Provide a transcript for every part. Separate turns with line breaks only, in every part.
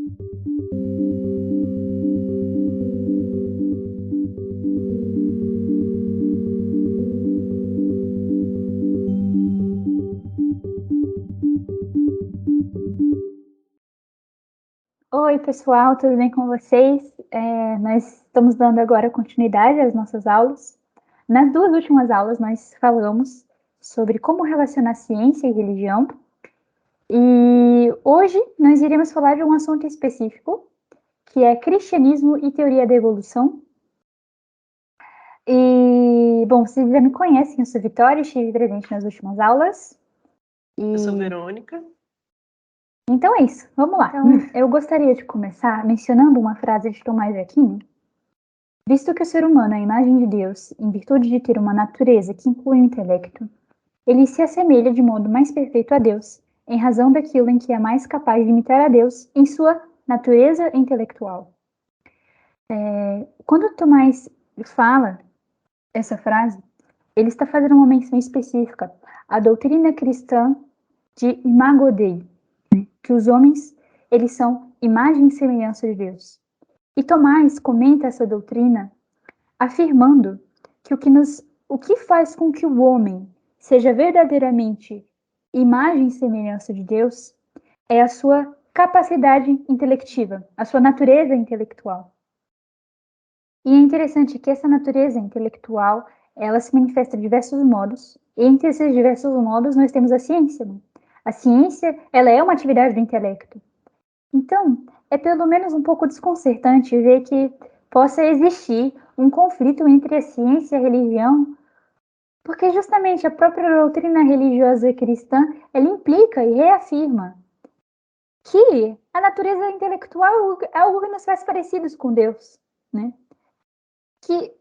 Oi, pessoal, tudo bem com vocês? Nós estamos dando agora continuidade às nossas aulas. Nas duas últimas aulas, nós falamos sobre como relacionar ciência e religião. E hoje nós iremos falar de um assunto específico, que é cristianismo e teoria da evolução. E, bom, vocês já me conhecem, eu sou Vitória, estive presente nas últimas aulas.
Eu sou Verônica.
Então é isso, vamos lá. Então, eu gostaria de começar mencionando uma frase de Tomás de Aquino. Visto que o ser humano é a imagem de Deus, em virtude de ter uma natureza que inclui o intelecto, ele se assemelha de modo mais perfeito a Deus, em razão daquilo em que é mais capaz de imitar a Deus em sua natureza intelectual. Quando Tomás fala essa frase, ele está fazendo uma menção específica à doutrina cristã de Imago Dei, que os homens, eles são imagem e semelhança de Deus. E Tomás comenta essa doutrina afirmando que o que faz com que o homem seja verdadeiramente imagem e semelhança de Deus é a sua capacidade intelectiva, a sua natureza intelectual. E é interessante que essa natureza intelectual, ela se manifesta de diversos modos, e entre esses diversos modos nós temos a ciência. A ciência, ela é uma atividade do intelecto. Então, é pelo menos um pouco desconcertante ver que possa existir um conflito entre a ciência e a religião, porque justamente a própria doutrina religiosa cristã, ela implica e reafirma que a natureza intelectual é algo que nos faz parecidos com Deus, né? Que,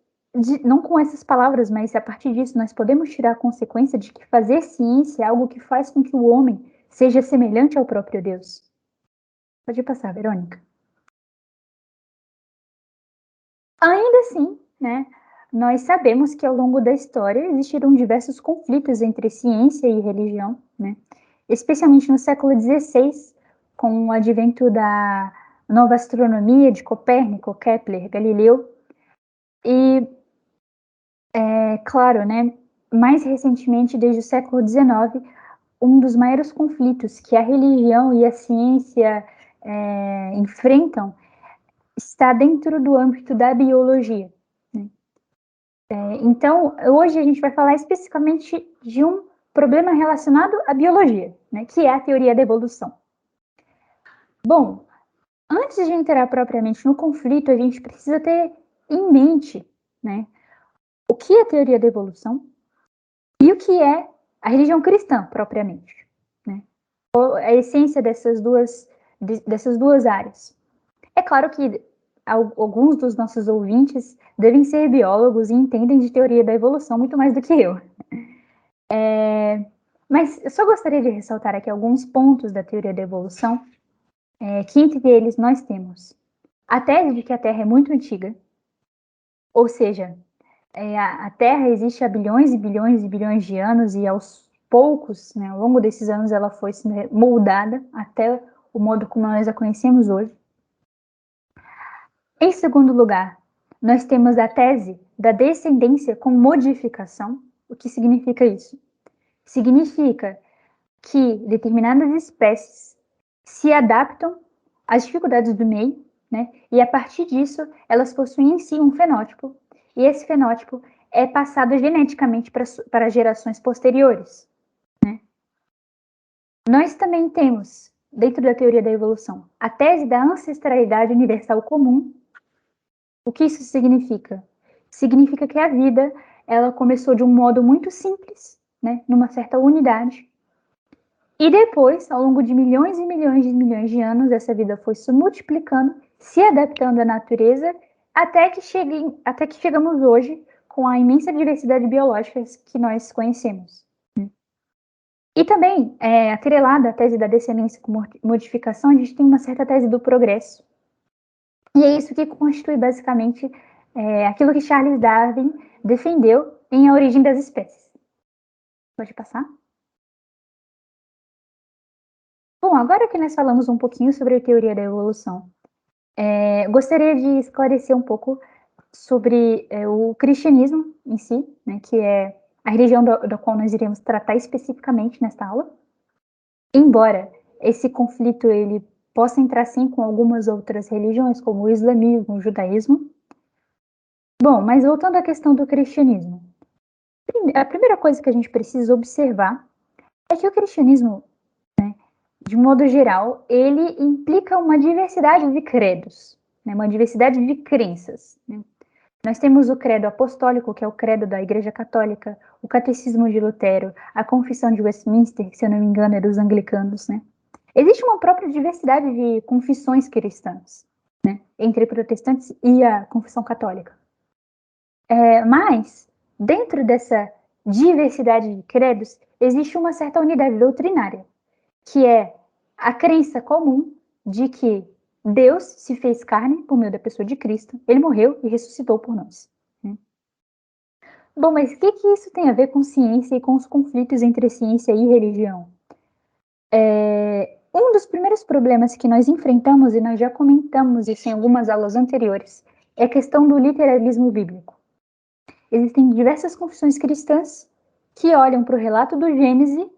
não com essas palavras, mas a partir disso nós podemos tirar a consequência de que fazer ciência é algo que faz com que o homem seja semelhante ao próprio Deus. Pode passar, Verônica. Ainda assim, né, nós sabemos que ao longo da história existiram diversos conflitos entre ciência e religião, né, especialmente no século XVI, com o advento da nova astronomia de Copérnico, Kepler, Galileu. E, claro, né, mais recentemente, desde o século XIX, um dos maiores conflitos que a religião e a ciência enfrentam está dentro do âmbito da biologia. Né? Então, hoje a gente vai falar especificamente de um problema relacionado à biologia, né, que é a teoria da evolução. Bom, antes de entrar propriamente no conflito, a gente precisa ter em mente, né, o que é a teoria da evolução e o que é a religião cristã, propriamente. Né? A essência dessas duas áreas. É claro que alguns dos nossos ouvintes devem ser biólogos e entendem de teoria da evolução muito mais do que eu. Mas eu só gostaria de ressaltar aqui alguns pontos da teoria da evolução, que entre eles nós temos a tese de que a Terra é muito antiga, ou seja, a Terra existe há bilhões e bilhões e bilhões de anos e aos poucos, né, ao longo desses anos, ela foi sendo moldada até o modo como nós a conhecemos hoje. Em segundo lugar, nós temos a tese da descendência com modificação. O que significa isso? Significa que determinadas espécies se adaptam às dificuldades do meio, né? E a partir disso, elas possuem em si um fenótipo, e esse fenótipo é passado geneticamente para gerações posteriores. Né? Nós também temos, dentro da teoria da evolução, a tese da ancestralidade universal comum. O que isso significa? Significa que a vida, ela começou de um modo muito simples, né, numa certa unidade. E depois, ao longo de milhões e milhões e milhões de anos, essa vida foi se multiplicando, se adaptando à natureza, até que chegamos hoje com a imensa diversidade biológica que nós conhecemos. E também, atrelada à tese da descendência com modificação, a gente tem uma certa tese do progresso. E é isso que constitui basicamente aquilo que Charles Darwin defendeu em A Origem das Espécies. Pode passar? Bom, agora que nós falamos um pouquinho sobre a teoria da evolução, gostaria de esclarecer um pouco sobre o cristianismo em si, né, que é a religião da qual nós iremos tratar especificamente nesta aula. Embora esse conflito ele possa entrar sim com algumas outras religiões, como o islamismo, o judaísmo. Bom, mas voltando à questão do cristianismo. A primeira coisa que a gente precisa observar é que o cristianismo, né, de modo geral, ele implica uma diversidade de credos, né, uma diversidade de crenças. Né? Nós temos o credo apostólico, que é o credo da Igreja Católica, o catecismo de Lutero, a confissão de Westminster, que se eu não me engano é dos anglicanos, né? Existe uma própria diversidade de confissões cristãs, né, entre protestantes e a confissão católica. Mas, dentro dessa diversidade de credos, existe uma certa unidade doutrinária, que é a crença comum de que Deus se fez carne por meio da pessoa de Cristo, ele morreu e ressuscitou por nós. Bom, mas o que isso tem a ver com ciência e com os conflitos entre ciência e religião? Um dos primeiros problemas que nós enfrentamos, e nós já comentamos isso em algumas aulas anteriores, é a questão do literalismo bíblico. Existem diversas confissões cristãs que olham para o relato do Gênesis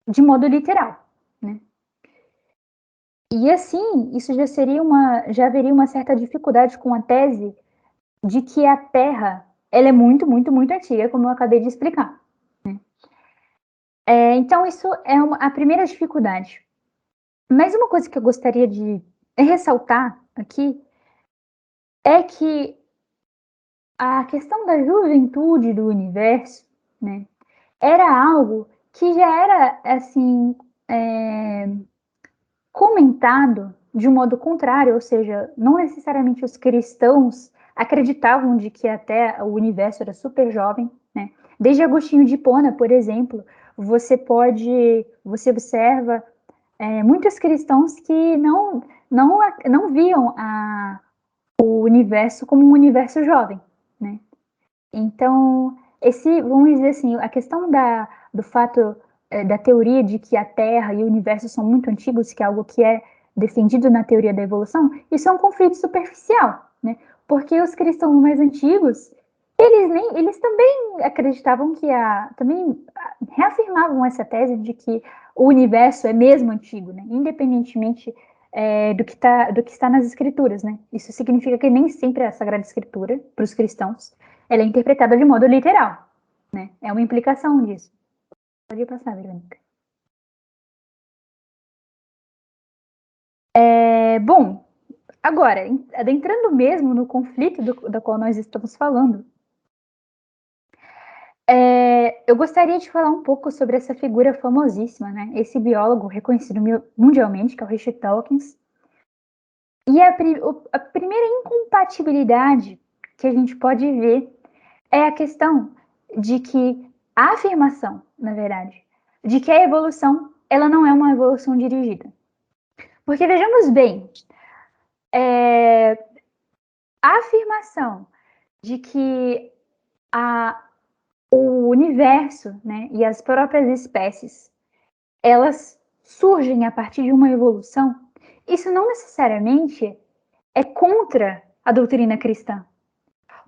de modo literal, né? E assim, isso já haveria uma certa dificuldade com a tese de que a Terra ela é muito, muito, muito antiga, como eu acabei de explicar. Né? Então, isso é a primeira dificuldade. Mas uma coisa que eu gostaria de ressaltar aqui é que a questão da juventude do universo, né, era algo que já era, assim, comentado de um modo contrário, ou seja, não necessariamente os cristãos acreditavam de que até o universo era super jovem, né? Desde Agostinho de Hipona, por exemplo, você observa muitos cristãos que não viam o universo como um universo jovem, né? Então, vamos dizer assim, a questão do fato da teoria de que a Terra e o universo são muito antigos, que é algo que é defendido na teoria da evolução, isso é um conflito superficial, né? Porque os cristãos mais antigos, eles também acreditavam também reafirmavam essa tese de que o universo é mesmo antigo, né? Independentemente do que está nas escrituras, né? Isso significa que nem sempre a Sagrada Escritura, para os cristãos, ela é interpretada de modo literal, né? É uma implicação disso. Pode passar, Verônica. Bom, agora, adentrando mesmo no conflito do qual nós estamos falando, eu gostaria de falar um pouco sobre essa figura famosíssima, né? Esse biólogo reconhecido mundialmente, que é o Richard Dawkins. E a primeira incompatibilidade que a gente pode ver é a questão de que a afirmação, na verdade, de que a evolução ela não é uma evolução dirigida. Porque vejamos bem, a afirmação de que o universo, né, e as próprias espécies, elas surgem a partir de uma evolução, isso não necessariamente é contra a doutrina cristã.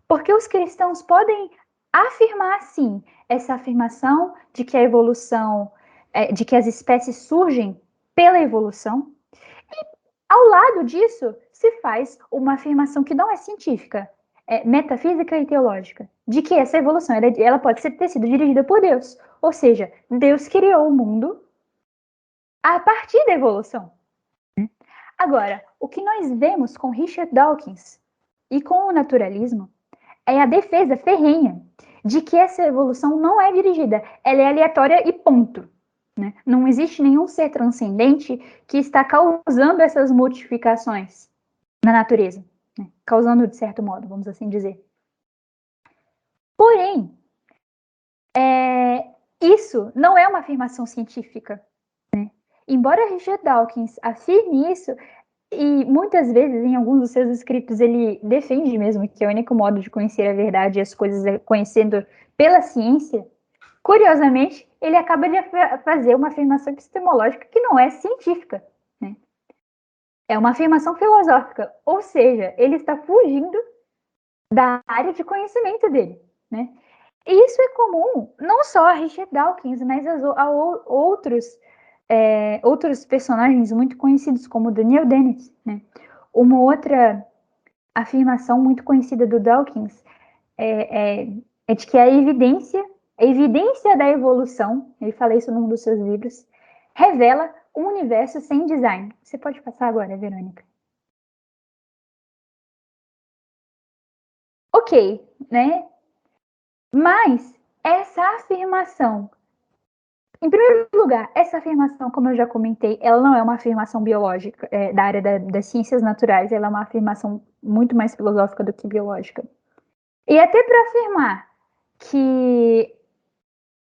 Porque os cristãos podem afirmar, sim, essa afirmação de que a evolução, de que as espécies surgem pela evolução, e ao lado disso se faz uma afirmação que não é científica, é metafísica e teológica, de que essa evolução ela pode ter sido dirigida por Deus. Ou seja, Deus criou o mundo a partir da evolução. Agora, o que nós vemos com Richard Dawkins e com o naturalismo é a defesa ferrenha de que essa evolução não é dirigida, ela é aleatória e ponto. Né? Não existe nenhum ser transcendente que está causando essas modificações na natureza, né? Causando de certo modo, vamos assim dizer. Porém, isso não é uma afirmação científica. Né? Embora Richard Dawkins afirme isso, e muitas vezes, em alguns dos seus escritos, ele defende mesmo que é o único modo de conhecer a verdade e as coisas é conhecendo pela ciência, Curiosamente, ele acaba de fazer uma afirmação epistemológica que não é científica, né? É uma afirmação filosófica, ou seja, ele está fugindo da área de conhecimento dele, né? E isso é comum não só a Richard Dawkins, mas a outros personagens muito conhecidos, como Daniel Dennett, né? Uma outra afirmação muito conhecida do Dawkins é de que a evidência da evolução, ele fala isso num dos seus livros, revela um universo sem design. Você pode passar agora, Verônica. Ok, né? Mas essa afirmação, em primeiro lugar, essa afirmação, como eu já comentei, ela não é uma afirmação biológica, da área das ciências naturais, ela é uma afirmação muito mais filosófica do que biológica. E até para afirmar que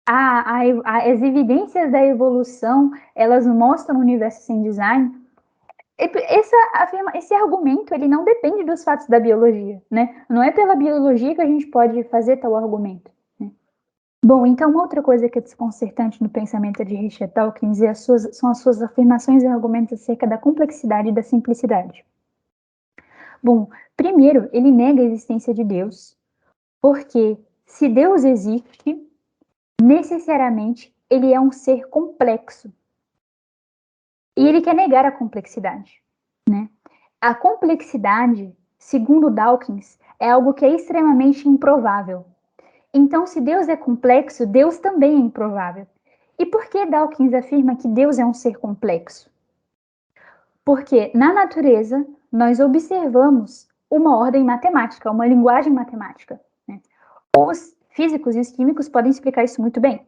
as evidências da evolução, elas mostram um universo sem design, esse argumento, ele não depende dos fatos da biologia, né? Não é pela biologia que a gente pode fazer tal argumento. Né? Bom, então uma outra coisa que é desconcertante no pensamento de Richard Dawkins são as suas afirmações e argumentos acerca da complexidade e da simplicidade. Bom, primeiro, ele nega a existência de Deus, porque se Deus existe, necessariamente ele é um ser complexo. E ele quer negar a complexidade, né? A complexidade, segundo Dawkins, é algo que é extremamente improvável. Então, se Deus é complexo, Deus também é improvável. E por que Dawkins afirma que Deus é um ser complexo? Porque na natureza nós observamos uma ordem matemática, uma linguagem matemática. Né? Os físicos e os químicos podem explicar isso muito bem.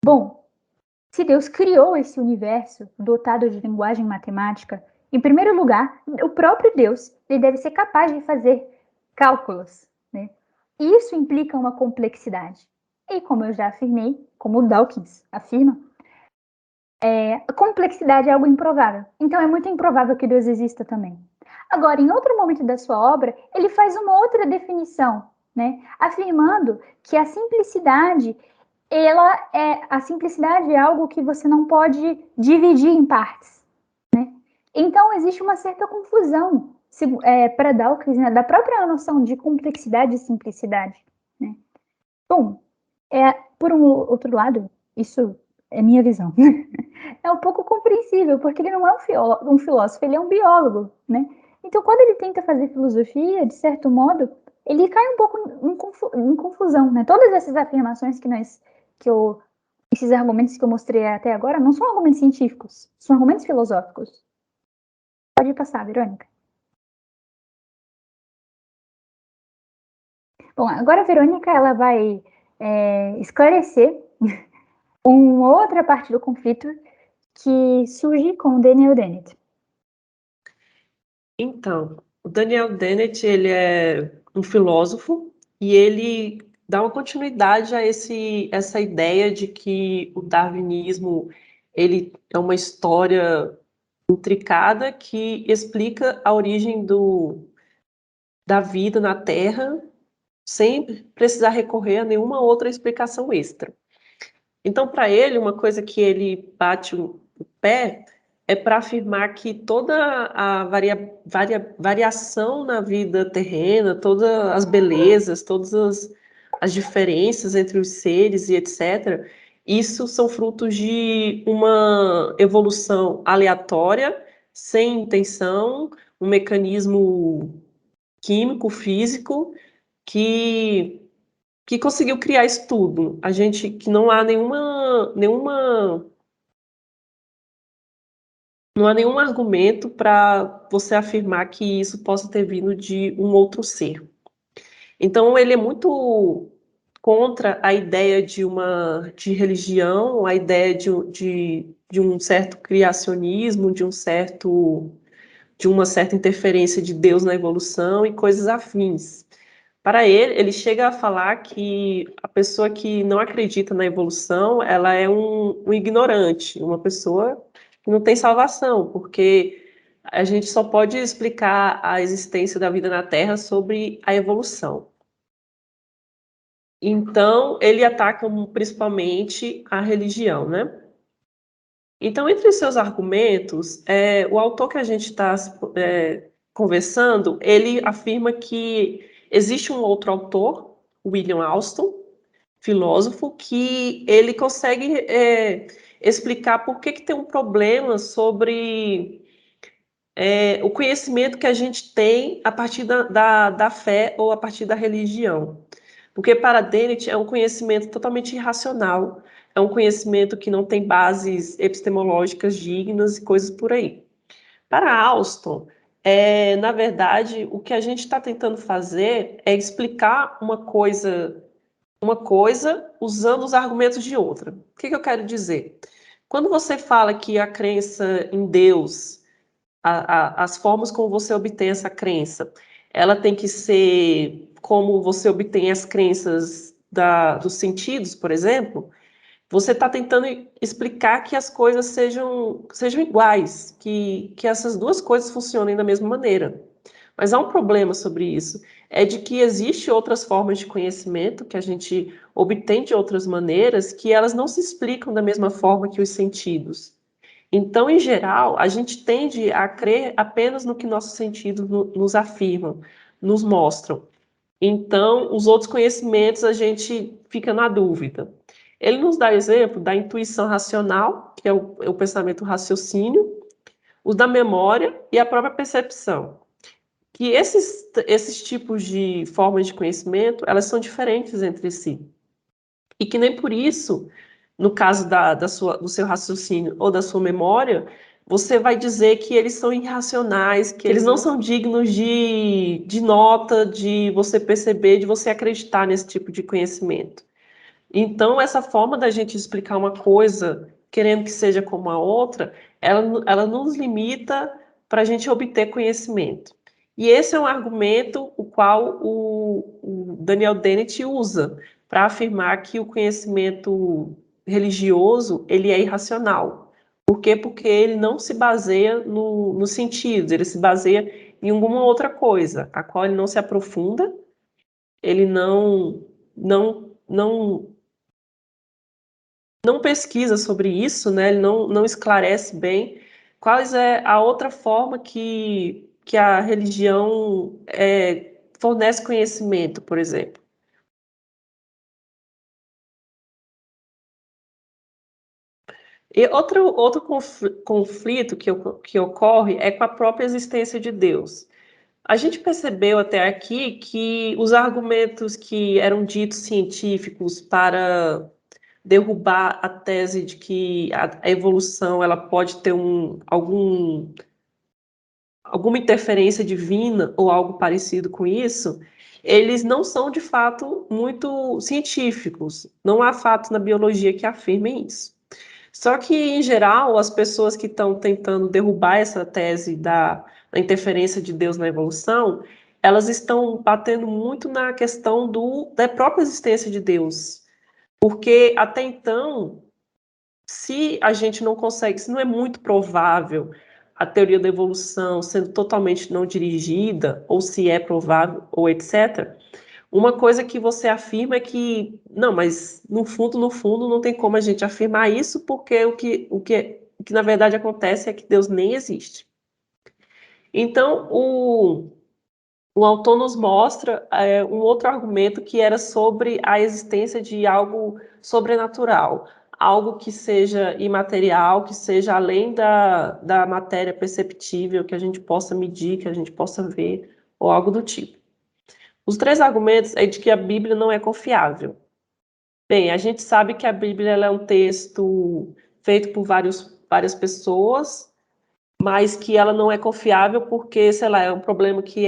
Bom, se Deus criou esse universo dotado de linguagem matemática, em primeiro lugar, o próprio Deus ele deve ser capaz de fazer cálculos. Né? Isso implica uma complexidade. E como eu já afirmei, como o Dawkins afirma, a complexidade é algo improvável. Então é muito improvável que Deus exista também. Agora, em outro momento da sua obra, ele faz uma outra definição, né? Afirmando que a simplicidade a simplicidade é algo que você não pode dividir em partes, né? Então existe uma certa confusão para Dawkins, né, da própria noção de complexidade e simplicidade, né? Bom, por um outro lado, isso é minha visão. É um pouco compreensível, porque ele não é um filósofo, ele é um biólogo, né? Então, quando ele tenta fazer filosofia, de certo modo, ele cai um pouco em confusão, né? Todas essas afirmações esses argumentos que eu mostrei até agora, não são argumentos científicos, são argumentos filosóficos. Pode passar, Verônica. Bom, agora a Verônica, ela vai esclarecer uma outra parte do conflito que surge com o Daniel Dennett.
Então, o Daniel Dennett, ele é um filósofo e ele dá uma continuidade a essa ideia de que o darwinismo ele é uma história intricada que explica a origem da vida na Terra sem precisar recorrer a nenhuma outra explicação extra. Então, para ele, uma coisa que ele bate o pé é para afirmar que toda a variação na vida terrena, todas as belezas, todas as diferenças entre os seres e etc., isso são frutos de uma evolução aleatória, sem intenção, um mecanismo químico, físico, que conseguiu criar isso tudo. A gente que não há não há nenhum argumento para você afirmar que isso possa ter vindo de um outro ser. Então ele é muito contra a ideia de religião, a ideia de um certo criacionismo, de uma certa interferência de Deus na evolução e coisas afins. Para ele chega a falar que a pessoa que não acredita na evolução, ela é um ignorante, uma pessoa que não tem salvação, porque a gente só pode explicar a existência da vida na Terra sobre a evolução. Então, ele ataca principalmente a religião, né? Então, entre os seus argumentos, o autor que a gente está conversando, ele afirma que existe um outro autor, William Alston, filósofo, que ele consegue explicar por que tem um problema sobre o conhecimento que a gente tem a partir da fé ou a partir da religião. Porque para Dennett é um conhecimento totalmente irracional, é um conhecimento que não tem bases epistemológicas dignas e coisas por aí. Para Alston, na verdade, o que a gente está tentando fazer é explicar uma coisa usando os argumentos de outra. O que eu quero dizer? Quando você fala que a crença em Deus, as formas como você obtém essa crença, ela tem que ser como você obtém as crenças dos sentidos, por exemplo, você está tentando explicar que as coisas sejam iguais, que essas duas coisas funcionem da mesma maneira. Mas há um problema sobre isso, é de que existem outras formas de conhecimento que a gente obtém de outras maneiras que elas não se explicam da mesma forma que os sentidos. Então, em geral, a gente tende a crer apenas no que nossos sentidos nos afirmam, nos mostram. Então, os outros conhecimentos a gente fica na dúvida. Ele nos dá exemplo da intuição racional, que é o pensamento raciocínio, o da memória e a própria percepção. Que esses tipos de formas de conhecimento, elas são diferentes entre si. E que nem por isso, no caso do seu raciocínio ou da sua memória, você vai dizer que eles são irracionais, que eles não são dignos de nota, de você perceber, de você acreditar nesse tipo de conhecimento. Então, essa forma da gente explicar uma coisa querendo que seja como a outra, ela nos limita para a gente obter conhecimento. E esse é um argumento o qual o Daniel Dennett usa para afirmar que o conhecimento religioso ele é irracional. Por quê? Porque ele não se baseia nos sentidos, ele se baseia em alguma outra coisa, a qual ele não se aprofunda, ele não pesquisa sobre isso, né? Ele não esclarece bem quais é a outra forma que a religião fornece conhecimento, por exemplo. E outro conflito que ocorre é com a própria existência de Deus. A gente percebeu até aqui que os argumentos que eram ditos científicos para derrubar a tese de que a evolução ela pode ter alguma interferência divina ou algo parecido com isso, eles não são de fato muito científicos. Não há fatos na biologia que afirmem isso. Só que, em geral, as pessoas que estão tentando derrubar essa tese da interferência de Deus na evolução, elas estão batendo muito na questão da própria existência de Deus. Porque até então, se a gente não consegue, se não é muito provável a teoria da evolução sendo totalmente não dirigida, ou se é provável, ou etc., uma coisa que você afirma é que, não, mas no fundo, não tem como a gente afirmar isso, porque o que na verdade acontece é que Deus nem existe. Então, o autor nos mostra um outro argumento que era sobre a existência de algo sobrenatural, algo que seja imaterial, que seja além da matéria perceptível, que a gente possa medir, que a gente possa ver, ou algo do tipo. Os três argumentos é de que a Bíblia não é confiável. Bem, a gente sabe que a Bíblia ela é um texto feito por várias pessoas, mas que ela não é confiável porque, sei lá, é um problema que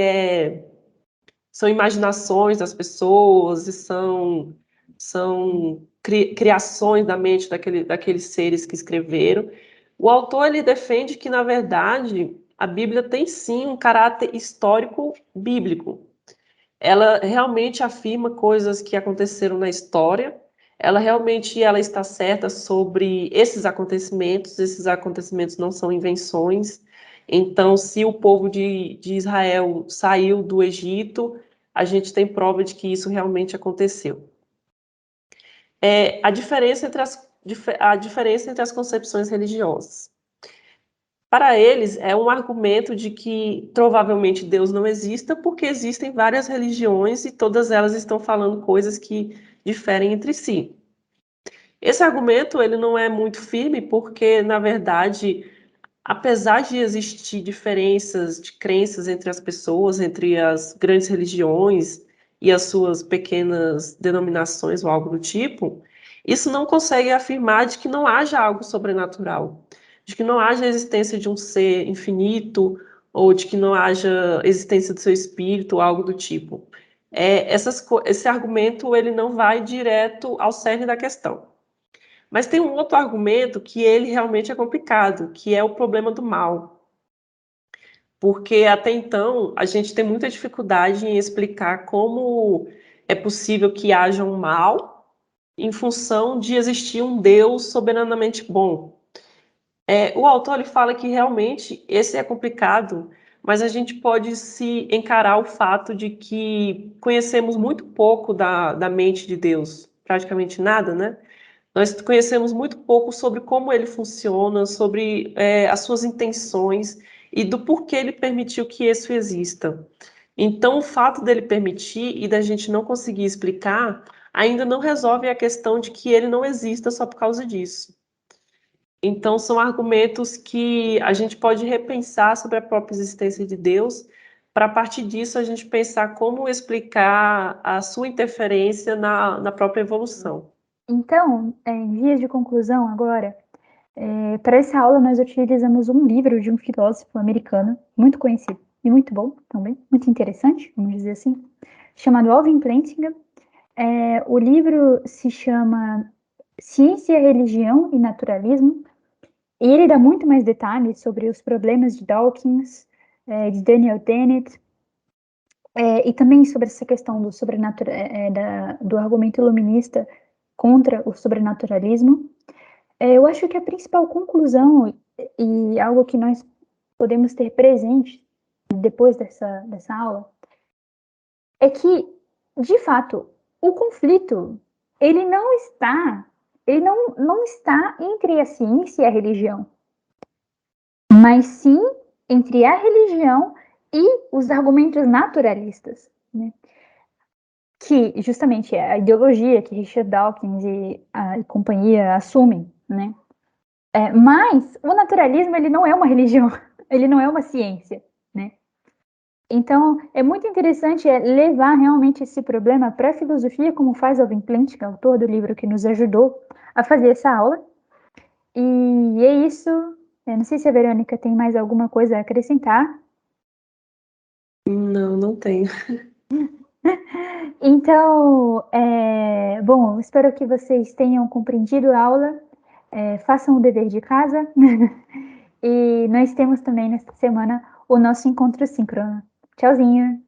são imaginações das pessoas e são criações da mente daqueles seres que escreveram. O autor ele defende que, na verdade, a Bíblia tem sim um caráter histórico bíblico. Ela realmente afirma coisas que aconteceram na história. Ela está certa sobre esses acontecimentos não são invenções. Então, se o povo de Israel saiu do Egito, a gente tem prova de que isso realmente aconteceu. é a diferença entre as concepções religiosas. Para eles, é um argumento de que provavelmente Deus não exista, porque existem várias religiões e todas elas estão falando coisas que diferem entre si. Esse argumento ele não é muito firme, porque, na verdade, apesar de existir diferenças de crenças entre as pessoas, entre as grandes religiões e as suas pequenas denominações ou algo do tipo, isso não consegue afirmar de que não haja algo sobrenatural, de que não haja a existência de um ser infinito ou de que não haja existência do seu espírito ou algo do tipo. Esse argumento ele não vai direto ao cerne da questão. Mas tem um outro argumento que ele realmente é complicado, que é o problema do mal. Porque até então a gente tem muita dificuldade em explicar como é possível que haja um mal em função de existir um Deus soberanamente bom. O autor ele fala que realmente esse é complicado, mas a gente pode se encarar o fato de que conhecemos muito pouco da mente de Deus, praticamente nada, né? Nós conhecemos muito pouco sobre como ele funciona, sobre as suas intenções e do porquê ele permitiu que isso exista. Então, o fato dele permitir e da gente não conseguir explicar ainda não resolve a questão de que ele não exista só por causa disso. Então, são argumentos que a gente pode repensar sobre a própria existência de Deus, para a partir disso a gente pensar como explicar a sua interferência na própria evolução.
Então, em vias de conclusão agora, para essa aula nós utilizamos um livro de um filósofo americano, muito conhecido e muito bom também, muito interessante, vamos dizer assim, chamado Alvin Plantinga. O livro se chama Ciência, Religião e Naturalismo, e ele dá muito mais detalhes sobre os problemas de Dawkins, de Daniel Dennett, e também sobre essa questão do do argumento iluminista contra o sobrenaturalismo. Eu acho que a principal conclusão e algo que nós podemos ter presente depois dessa aula é que, de fato, o conflito ele não está entre a ciência e a religião, mas sim entre a religião e os argumentos naturalistas, né? Que justamente é a ideologia que Richard Dawkins e a companhia assumem, né? Mas o naturalismo ele não é uma religião, ele não é uma ciência, né? Então é muito interessante levar realmente esse problema para a filosofia, como faz Alvin Plantinga, autor do livro que nos ajudou a fazer essa aula. E é isso. Eu não sei se a Verônica tem mais alguma coisa a acrescentar.
Não, não tenho.
Então, bom, espero que vocês tenham compreendido a aula, façam o dever de casa. E nós temos também nesta semana o nosso encontro síncrono. Tchauzinho!